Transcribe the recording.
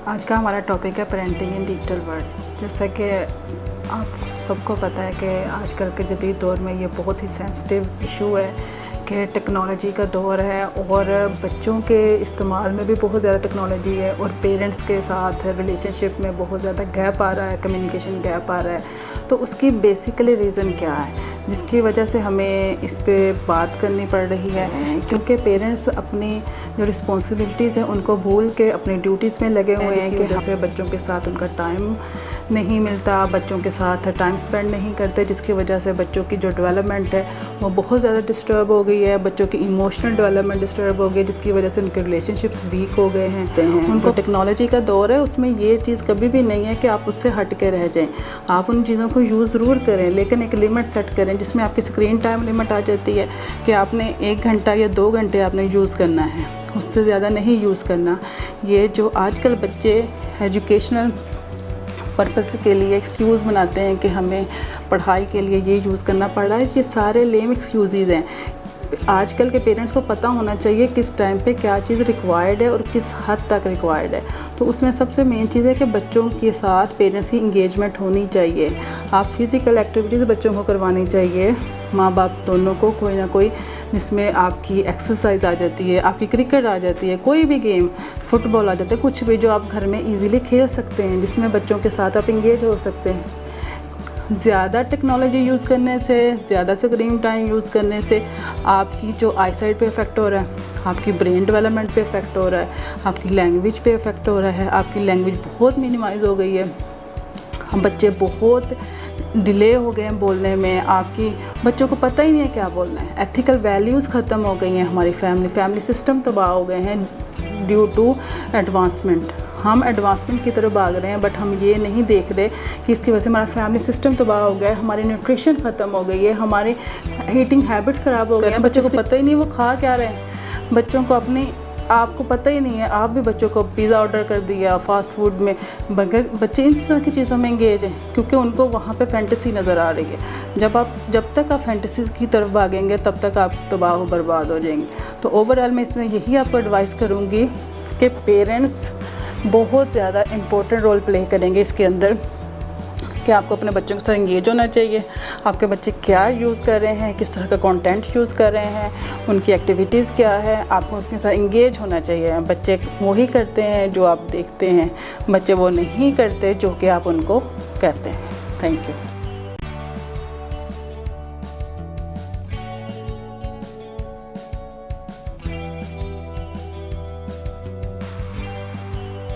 आज का हमारा टॉपिक है पेरेंटिंग इन डिजिटल वर्ल्ड। जैसा कि आप सबको पता है कि आजकल के जदीद दौर में ये बहुत ही सेंसिटिव इशू है कि टेक्नोलॉजी का दौर है और बच्चों के इस्तेमाल में भी बहुत ज़्यादा टेक्नोलॉजी है और पेरेंट्स के साथ रिलेशनशिप में बहुत ज़्यादा गैप आ रहा है, कम्युनिकेशन गैप आ रहा है। तो उसकी बेसिकली रीज़न क्या है जिसकी वजह से हमें इस पे बात करनी पड़ रही है, क्योंकि पेरेंट्स अपनी जो रिस्पॉन्सिबिलिटीज़ हैं उनको भूल के अपनी ड्यूटीज़ में लगे हुए हैं कि जैसे बच्चों के साथ उनका टाइम नहीं मिलता, बच्चों के साथ टाइम स्पेंड नहीं करते, जिसकी वजह से बच्चों की जो डेवलपमेंट है वो बहुत ज़्यादा डिस्टर्ब हो गई है। बच्चों की इमोशनल डेवलपमेंट डिस्टर्ब हो गई, जिसकी वजह से उनके रिलेशनशिप्स वीक हो गए हैं। उनको टेक्नोलॉजी का दौर है, उसमें ये चीज़ कभी भी नहीं है कि आप उससे हट के रह जाएँ। आप उन चीज़ों को यूज़ ज़रूर करें, लेकिन एक लिमिट सेट करें जिसमें आपकी स्क्रीन टाइम लिमिट आ जाती है कि आपने 1 घंटा या 2 घंटे आपने यूज़ करना है, उससे ज़्यादा नहीं यूज़ करना। ये जो आजकल बच्चे एजुकेशनल पर्पज़ के लिए एक्सक्यूज़ बनाते हैं कि हमें पढ़ाई के लिए ये यूज़ करना पड़ रहा है, ये सारे लेम एक्सक्यूज़ हैं। आजकल के पेरेंट्स को पता होना चाहिए किस टाइम पे क्या चीज़ रिक्वायर्ड है और किस हद तक रिक्वायर्ड है। तो उसमें सबसे मेन चीज़ है कि बच्चों के साथ पेरेंट्स की इंगेजमेंट होनी चाहिए। आप फिज़िकल एक्टिविटीज़ बच्चों को करवानी चाहिए, माँ बाप दोनों को, कोई ना कोई, जिसमें आपकी एक्सरसाइज आ जाती है, आपकी क्रिकेट आ जाती है, कोई भी गेम, फुटबॉल आ जाता है, कुछ भी जो आप घर में ईज़िली खेल सकते हैं, जिसमें बच्चों के साथ आप इंगेज हो सकते हैं। ज़्यादा टेक्नोलॉजी यूज़ करने से, ज़्यादा स्क्रीन टाइम यूज़ करने से आपकी जो आईसाइट पे इफ़ेक्ट हो रहा है, आपकी ब्रेन डेवलपमेंट पे इफ़ेक्ट हो रहा है, आपकी लैंग्वेज पे इफ़ेक्ट हो रहा है, आपकी लैंग्वेज बहुत मिनिमाइज़ हो गई है, हम बच्चे बहुत डिले हो गए हैं बोलने में, आपकी बच्चों को पता ही नहीं है क्या बोलना है। एथिकल वैल्यूज़ ख़त्म हो गई हैं, हमारी फैमिली सिस्टम तबाह हो गए हैं ड्यू टू एडवांसमेंट। हम एडवांसमेंट की तरफ भाग रहे हैं, बट हम ये नहीं देख रहे कि इसकी वजह से हमारा फैमिली सिस्टम तबाह हो गया है, हमारी न्यूट्रिशन ख़त्म हो गई है, हमारे ईटिंग हैबिट्स ख़राब हो गए हैं। बच्चों को पता ही नहीं वो खा क्या रहे हैं, बच्चों को अपनी आपको पता ही नहीं है। आप भी बच्चों को पिज़्ज़ा ऑर्डर कर दिया, फास्ट फूड में बर्गर, बच्चे इन तरह की चीज़ों में एंगेज हैं क्योंकि उनको वहाँ पे फैंटेसी नज़र आ रही है। जब तक आप फैंटेसी की तरफ भागेंगे तब तक आप तबाह व बर्बाद हो जाएंगे। तो ओवरऑल मैं इसमें यही आपको एडवाइस करूँगी कि पेरेंट्स बहुत ज़्यादा इम्पोर्टेंट रोल प्ले करेंगे इसके अंदर, कि आपको अपने बच्चों के साथ इंगेज होना चाहिए। आपके बच्चे क्या यूज़ कर रहे हैं, किस तरह का कंटेंट यूज़ कर रहे हैं, उनकी एक्टिविटीज़ क्या है, आपको उसके साथ इंगेज होना चाहिए। बच्चे वही करते हैं जो आप देखते हैं, बच्चे वो नहीं करते जो कि आप उनको कहते हैं। Thank you.